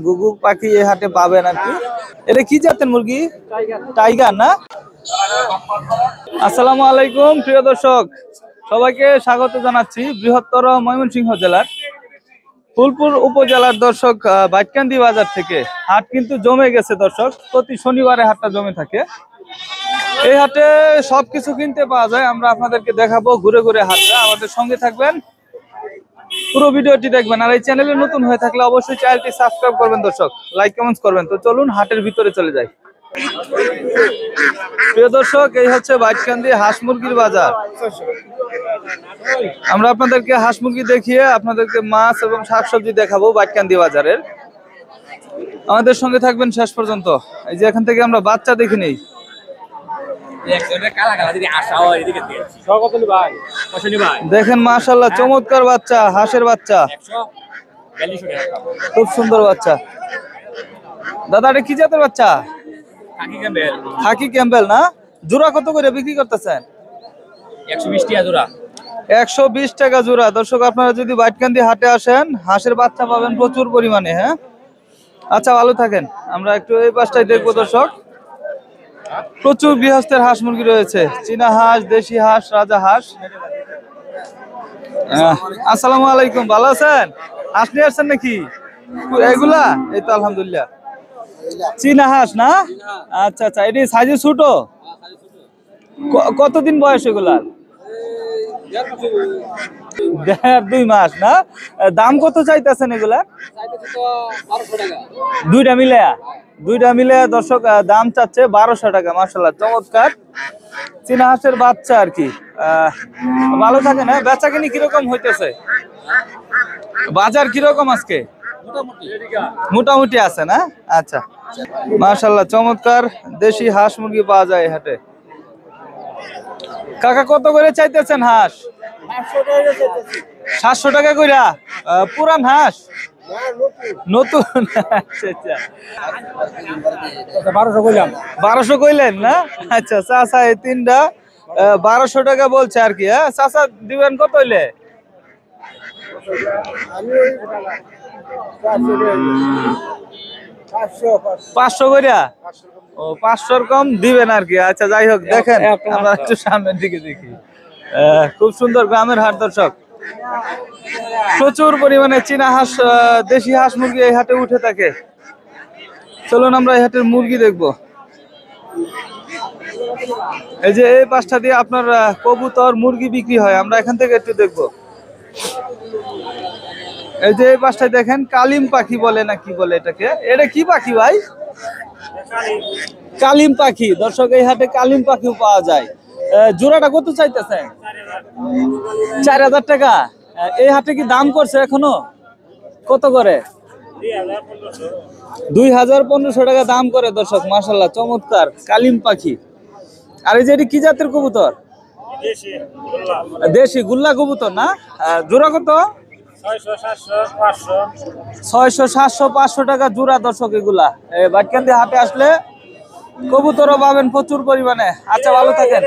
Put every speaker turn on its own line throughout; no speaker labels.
গুগু পাখি এই হাটে পাবেন আর কি। এটা কি জাতের মুরগি? টাইগার না? আসসালামু আলাইকুম প্রিয় দর্শক, সবাইকে স্বাগত জানাচ্ছি বৃহত্তর ময়মনসিংহ জেলার ফুলপুর উপজেলার দর্শক বাইটকান্দি বাজার থেকে। হাট কিন্তু জমে গেছে দর্শক, প্রতি শনিবারে হাটটা জমে থাকে। এই হাটে সবকিছু কিনতে পাওয়া যায়, আমরা আপনাদেরকে দেখাবো ঘুরে ঘুরে হাটটা। আমাদের সঙ্গে থাকবেন, পুরো ভিডিওটি দেখবেন। আর এই চ্যানেলে নতুন হয়ে থাকলে অবশ্যই চ্যানেলটি সাবস্ক্রাইব করবেন দর্শক, লাইক কমেন্টস করবেন। তো চলুন হাটের ভিতরে চলে যাই। প্রিয় দর্শক, এই হচ্ছে বাইটকান্দি হাঁস মুরগির বাজার। আমরা আপনাদেরকে হাঁস মুরগি দেখিয়ে আপনাদেরকে মাছ এবং শাকসবজি দেখাবো বাইটকান্দি বাজারের। আমাদের সঙ্গে থাকবেন শেষ পর্যন্ত। এই যে এখান থেকে আমরা বাচ্চা দেখে নেই। দেখেন মাশাআল্লাহ, চমৎকার বাচ্চা, হাঁসের বাচ্চা, খুব সুন্দর বাচ্চা। দাদা এটা কি জাতের বাচ্চা? খাকি ক্যাম্বেল না? জোড়া কত করে বিক্রি করতেছেন?
120 টাকা জোড়া।
120 টাকা জোড়া। দর্শক, আপনারা যদি বাইটকান্দি হাটে আসেন, হাঁসের বাচ্চা পাবেন প্রচুর পরিমাণে। হ্যাঁ, আচ্ছা, ভালো থাকেন। আমরা একটু এই পাশটাই দেখবো দর্শক। প্রচুর গৃহস্থের হাঁস মুরগি রয়েছে, চীনা হাঁস, দেশি হাঁস, রাজা হাঁস। আসসালামু আলাইকুম, ভালো আছেন? হাঁস নিয়ে আসছেন নাকি এগুলা? এই তো আলহামদুলিল্লাহ। চীনা হাঁস না? আচ্ছা আচ্ছা, এটি সাইজে ছোট। কতদিন বয়স এগুলার? 1.5-2 মাস না? দাম কত চাইতেছেন এগুলা? দুইটা মিলে দর্শক দাম চাচ্ছে 1200 টাকা। মাশাআল্লাহ, চমৎকার চীনা হাঁসের বাচ্চা আর কি। ভালো থাকে না? বেচা কিনি কিরকম হইতেছে? বাজার কিরকম আজকে? মোটামুটি আছে না? আচ্ছা, মাশাআল্লাহ, চমৎকার দেশি হাঁস মুরগি পাওয়া যায় এই হাটে। কাকা কত করে চাইতেছেন হাঁস? 700 টাকা কইরা। পুরান হাঁস? নতুন? আচ্ছা, 1200 কইলেন না? আচ্ছা, চাচা এই তিনটা 1200 টাকা বলছে আর কি। হ্যাঁ চাচা, দিবেন কত হইলে? 500 কইরা? ও, 500 কম দিবেন আর কি। আচ্ছা, যাই হোক, দেখেন আমরা একটু সামনের দিকে দেখি। খুব সুন্দর গ্রামের হাট দর্শক, প্রচুর পরিমাণে চীনা হাঁস, দেশি হাঁস মুরগি এই হাটে উঠে থাকে। চলুন আমরা এই হাটের মুরগি দেখবো। এই যে এই পাশটা দিয়ে আপনার কবুতর, মুরগি বিক্রি হয়, আমরা এখান থেকে একটু দেখবো। এই যে এই পাশটায় দেখেন কালিম পাখি বলে না কি বলে এটাকে, এটা কি পাখি ভাই? কালিম পাখি। দর্শক, এই হাটে কালিম পাখিও পাওয়া যায়। জোড়াটা কত চাইতেছে? 4000 টাকা। এই হাটে কি দাম করছে এখনো? কত করে? 2500 টাকা দাম করে দর্শক। মাশাআল্লাহ, চমৎকার কালিম পাখি। আর এই যে এটি কি জাতের কবুতর? দেশি গুল্লা কবুতর না? জোড়া কত? 600, 700, 500 টাকা জোড়া দর্শক এগুলা। বাইটকান্দি হাটে আসলে কবুতরও পাবেন প্রচুর পরিমাণে। আচ্ছা, ভালো থাকেন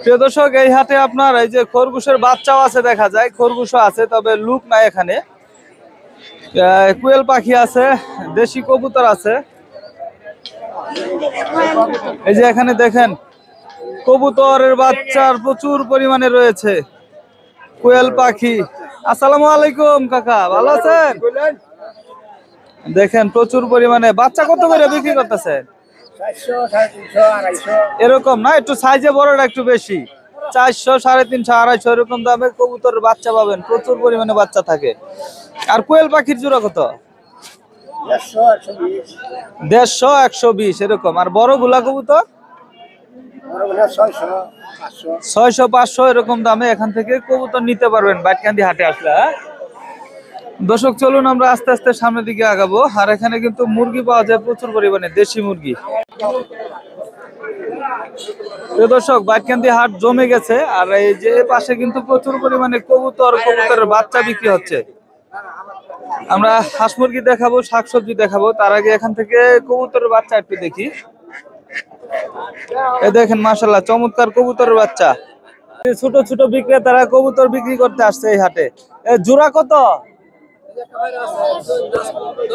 প্রিয় দর্শক। এই হাটে আপনার এই যে খরগোশের বাচ্চাও আছে, দেখা যায় খরগোশও আছে, তবে লুক নাই এখানে। কোয়েল পাখি আছে, দেশি কবুতর আছে। এই যে এখানে দেখেন কবুতরের বাচ্চার প্রচুর পরিমাণে রয়েছে, কোয়েল পাখি। আসসালামু আলাইকুম কাকা, ভালো আছেন? দেখেন প্রচুর পরিমাণে বাচ্চা। কত করে বিক্রি করতেছে?
400, 350, 250
এরকম না, একটু সাইজে বড়টা একটু বেশি। 400, 350, 250 এরকম দামে কবুতরের বাচ্চা পাবেন, প্রচুর পরিমাণে বাচ্চা থাকে। আর কোয়েল পাখির জোড়া কত? 150, 120 এরকম। আর বড় গুলা কবুতর 600, 500 এরকম দামে এখান থেকে কবুতর নিতে পারবেন বাইটকান্দি হাটে আসলে। দর্শক, চলুন আমরা আস্তে আস্তে সামনের দিকে আগাবো। আর এখানে কিন্তু মুরগি পাওয়া যায় প্রচুর পরিমাণে, দেশি মুরগি। দর্শক, বাইটকান্দি হাট জমে গেছে। আর এই যে পাশে কিন্তু প্রচুর পরিমাণে কবুতরের বাচ্চা বিক্রি হচ্ছে। আমরা হাঁস মুরগি দেখাবো, শাকসবজি দেখাবো, তার আগে এখান থেকে কবুতরের বাচ্চা একটু দেখি। এই দেখেন মাশাআল্লাহ, চমৎকার কবুতরের বাচ্চা। ছোট ছোট বিক্রেতারা কবুতর বিক্রি করতে আসছে এই হাটে। জোড়া কত?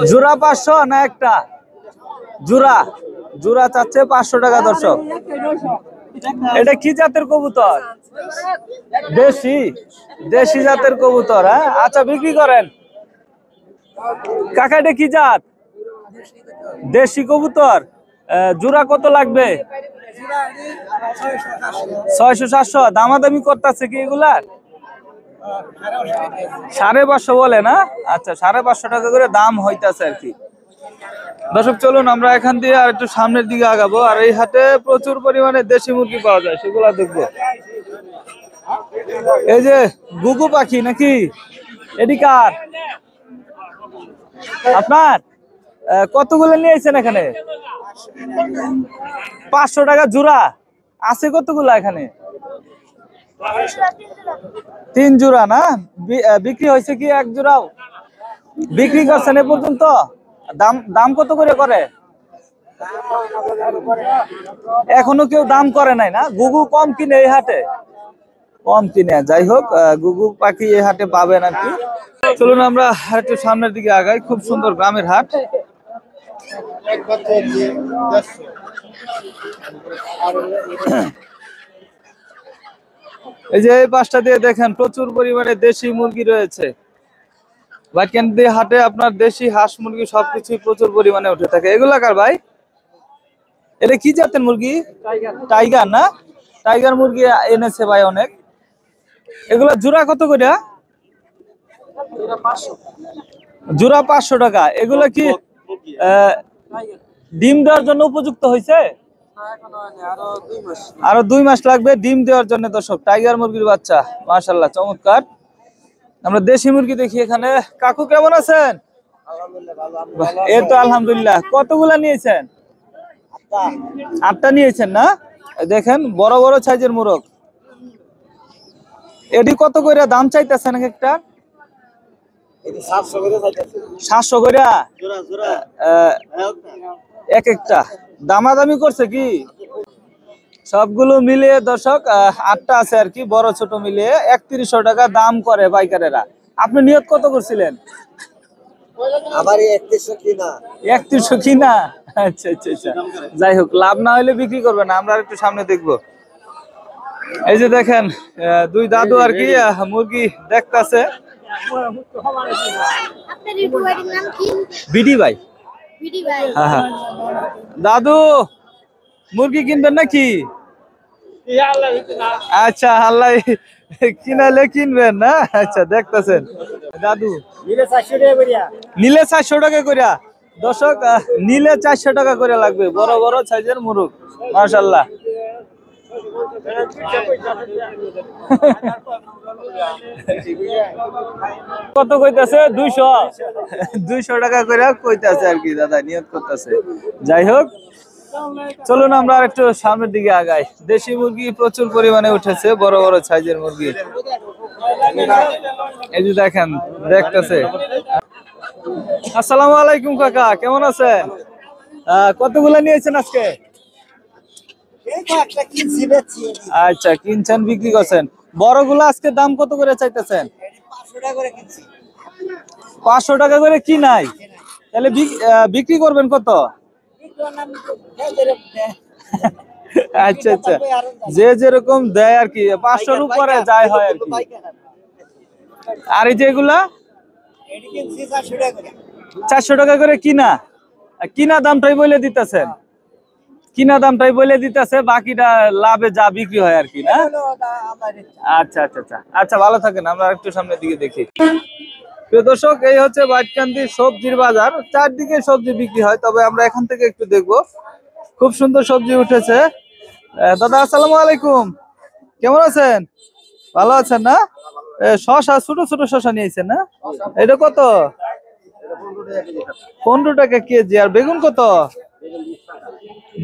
জোড়া 500 না একটা জোড়া? জোড়া চাচ্ছে 500 টাকা দর্শক। এটা কি জাতের কবুতর? দেশি, দেশি জাতের কবুতর। হ্যাঁ, আচ্ছা বিক্রি করেন কাকা। এটা কি জাত? দেশি কবুতর। জোড়া কত লাগবে? 600-700। দামাদামি করতেছে কি এগুলার? 550 বলে না? আচ্ছা, 550 টাকা করে দাম হইতাছে আর কি। দর্শক চলুন আমরা এখান দিয়ে আর একটু সামনের দিকে আগাবো। আর এই হাটে প্রচুর পরিমাণে দেশি মুরগি পাওয়া যায়, সেগুলা দেখবো। এই যে গুগু পাখি নাকি? এটি কার? আপনার? কতগুলো নিয়েছেন এখানে? 500 টাকা জোড়া। আছে কতগুলা এখানে? 3 জোড়া না? বিক্রি হয়েছে কি এক জোড়াও? বিক্রি করছেন এ পর্যন্ত? দাম দাম কত করে করে? এখনো কেউ দাম করে নাই না? গুগু কম কিনে এই হাটে? কম কিনে। যাই হোক, গুগু পাখি এই হাটে পাবেন আর কি। চলুন আমরা একটু সামনের দিকে আগাই। খুব সুন্দর গ্রামের হাট। এই যে এই পাশটা দিয়ে দেখেন প্রচুর পরিমাণে দেশি মুরগি রয়েছে। বাকেন্দি হাটে আপনার দেশি হাঁস মুরগি সবকিছু প্রচুর পরিমাণে উঠে থাকে। এগুলা কার ভাই? এটা কি জাতের মুরগি? টাইগার না? টাইগার মুরগি এনেছে ভাই অনেক। এগুলা জোড়া কত করে? জোড়া 500 টাকা। এগুলা কি ডিম দেওয়ার জন্য উপযুক্ত হয়েছে? আরো 2 মাস লাগবে ডিম দেওয়ার জন্য। দর্শক টাইগার মুরগির বাচ্চা, মাশাআল্লাহ চমৎকার। আমরা দেশি মুরগি দেখি এখানে। কাকু কেমন আছেন? এই তো আলহামদুলিল্লাহ। কতগুলা নিয়েছেন? 8টা নিয়েছেন না? দেখেন বড় বড় সাইজের মুরগ। এটি কত করে দাম চাইতেছেন এক একটা? 700 করে এক একটা। দামাদামি করছে কি? সবগুলো মিলিয়ে দর্শক 8টা আছে আর কি, বড় ছোট মিলিয়ে 3100 টাকা দাম করে পাইকারেরা। আপনি নিয়ত কত করছিলেন? 3100 কিনা। আচ্ছা আচ্ছা আচ্ছা। যাই হোক, লাভ না হলে বিক্রি করবেন। আমরা একটু সামনে দেখবো। এই যে দেখেন দুই দাদু আর কি মুরগি দেখতাছে। বিডি ভাই। হ্যাঁ হ্যাঁ। দাদু মুরগি কিনবেন নাকি? আচ্ছা, আল্লাহ কিনালে কিনবেন না? আচ্ছা, দেখতেছেন দাদু নিলে 400 টাকা করিয়া। দর্শক নিলে 400 টাকা করে লাগবে। বড় বড় সাইজের মুরগ, মাশাআল্লাহ। কত কইতাছে? 200 টাকা করে কইতাছে আর কি দাদা, নিয়ত করতেছে। যাই হোক, চলুন আমরা আর একটু সামনের দিকে আগাই। দেশি মুরগি প্রচুর পরিমাণে উঠেছে, বড় বড় সাইজের মুরগি। এই যে দেখেন দেখতেছে। আসসালামু আলাইকুম কাকা, কেমন আছেন? কতগুলা নিয়েছেন আজকে? আচ্ছা, কিনছেন বিক্রি করছেন। বড়গুলো আজকে দাম কত করে চাইতেছেন? 500 টাকা করে কি নাই? তাহলে বিক্রি করবেন কত? আচ্ছা আচ্ছা, যে যেরকম দেয় আর কি, 500-র উপরে যায় হয় আর কি। আর এই যে এগুলা 400 টাকা করে কিনা। কিনা দামটাই বলে দিতেছেন? কিনা দামটাই বলে দিতেছে, বাকিটা লাভে যা বিক্রি হয় আর কি না? আচ্ছা আচ্ছা আচ্ছা আচ্ছা, ভালো থাকেন। আমরা একটু সামনের দিকে দেখি। প্রিয় দর্শক, এই হচ্ছে বাইটকান্দি সবজির বাজার। চারদিকে সবজি বিক্রি হয়, তবে আমরা এখান থেকে একটু দেখবো। খুব সুন্দর সবজি উঠেছে। দাদা আসসালামু আলাইকুম, কেমন আছেন? ভালো আছেন না? শসা, ছোট ছোট শসা নিয়েছেন না? এটা কত? 15 টাকা কেজি। আর বেগুন কত?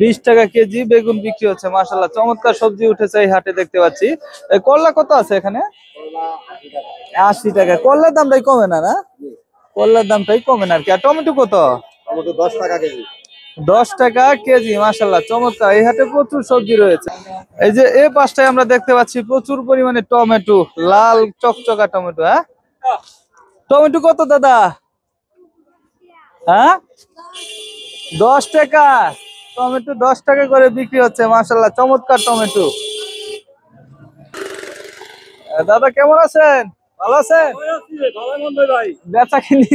20 টাকা কেজি বেগুন বিক্রি হচ্ছে। মাশাআল্লাহ চমৎকার সবজি উঠেছে এই হাটে, দেখতে পাচ্ছি। করলা কত আছে এখানে? 80 টাকা। করলার দামটাই কমে না? না, করলার দামটাই কমে না আর কি। আর টমেটো কত?
10 টাকা কেজি।
10 টাকা কেজি। মাশাআল্লাহ চমৎকার। এই হাটে প্রচুর সবজি রয়েছে। এই যে এই পাশটায় আমরা দেখতে পাচ্ছি প্রচুর পরিমাণে টমেটো, লাল চকচকা টমেটো। হ্যাঁ, টমেটো কত দাদা? হ্যাঁ, 10 টাকা। টমেটো 10 টাকা করে বিক্রি হচ্ছে, মাশাআল্লাহ চমৎকার টমেটো। দাদা কেমন আছেন? ভালো আছেন? বেচা কিনি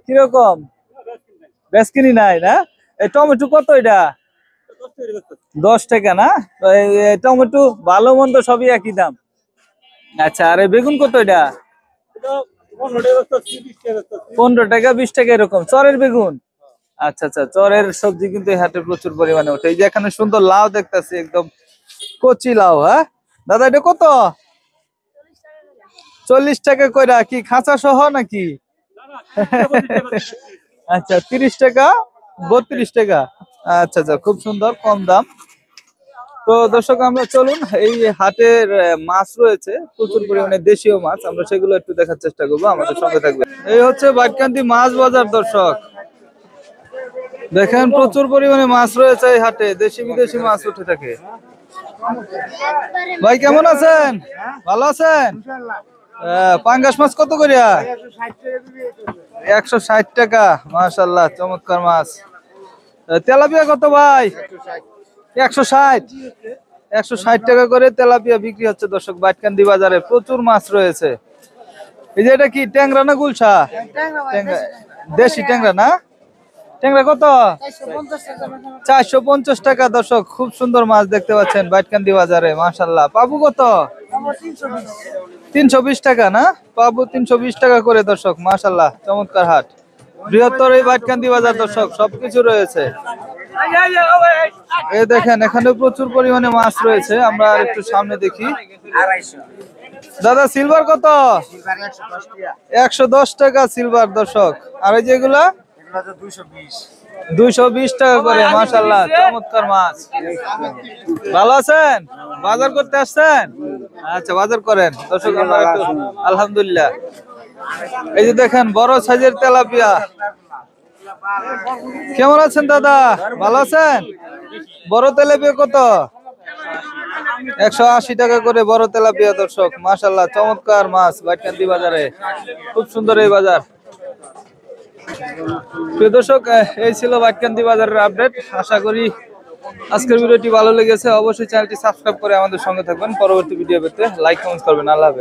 কিরকম? বেচকিনি নাই না? এই টমেটো কত এটা? 10 টাকা না? তো এই টমেটো ভালো মন্দ সবই একই দাম। আচ্ছা, আর এই বেগুন কত এটা? 15 টাকা 20 টাকা এরকম চরের বেগুন। আচ্ছা আচ্ছা, চরের সবজি কিন্তু এই হাটে প্রচুর পরিমাণে ওঠে। এই যে এখানে সুন্দর লাউ দেখতেছি, একদম কচি লাউ। হ্যাঁ দাদা, এটা কত? 40 টাকা কইরা, কি খাঁচা সহ নাকি? আচ্ছা, 30 টাকা 32 টাকা। আচ্ছা আচ্ছা, খুব সুন্দর, কম দাম। তো দর্শক, আমরা চলুন, এই হাটের মাছ রয়েছে প্রচুর পরিমাণে, দেশীয় মাছ, আমরা সেগুলো একটু দেখার চেষ্টা করবো, আমাদের সঙ্গে থাকবে। এই হচ্ছে বাইটকান্দি মাছ বাজার দর্শক, দেখেন প্রচুর পরিমাণে মাছ রয়েছে এই হাটে, দেশি বিদেশি মাছ উঠে থাকে। ভাই কেমন আছেন? ভালো আছেন? পাঙ্গাস মাছ কত করিয়া? 160 টাকা, মাশাআল্লাহ চমৎকার মাছ। তেলাপিয়া কত ভাই? 160। 160 টাকা করে তেলাপিয়া বিক্রি হচ্ছে দর্শক বাইটকান্দি বাজারে, প্রচুর মাছ রয়েছে। এই যে এটা কি ট্যাংরা না গুলশা? ট্যাংরা, দেশি ট্যাংরা না? ট্যাংরা কত? 450 টাকা দর্শক, খুব সুন্দর মাছ দেখতে পাচ্ছেন বাইটকান্দি বাজারে, মাশাআল্লাহ। পাবু কত? 320 টাকা না? পাবু 320 টাকা করে দর্শক, মাশাআল্লাহ চমৎকার হাট, বৃহত্তর এই বাইটকান্দি বাজার দর্শক, সবকিছু রয়েছে। এই দেখেন এখানে প্রচুর পরিমাণে মাছ রয়েছে, আমরা আর একটু সামনে দেখি। দাদা সিলভার কত? 110 টাকা সিলভার দর্শক। আর এই যেগুলা 220 টাকা করে, মাশাআল্লাহ চমৎকার মাছ। ভালো আছেন? বাজার করতে আসছেন? আচ্ছা, বাজার করেন দর্শক, আমরা একটু আলহামদুলিল্লাহ। এই যে দেখেন বড় সাইজের তেলাপিয়া। কেমন আছেন দাদা? ভালো আছেন? বড় তেলাপিয়া কত? 180 টাকা করে বড় তেলাপিয়া দর্শক, মাশাআল্লাহ চমৎকার মাছ বাইটকান্দি বাজারে, খুব সুন্দর এই বাজার। প্রিয় দর্শক, এই ছিল বাইটকান্দি বাজারের আপডেট। আশা করি আজকের ভিডিওটি ভালো লেগেছে। অবশ্যই চ্যানেলটি সাবস্ক্রাইব করে আমাদের সঙ্গে থাকবেন, পরবর্তী ভিডিও পেতে লাইক কমেন্ট করবেন। আল্লাহ হাফেজ।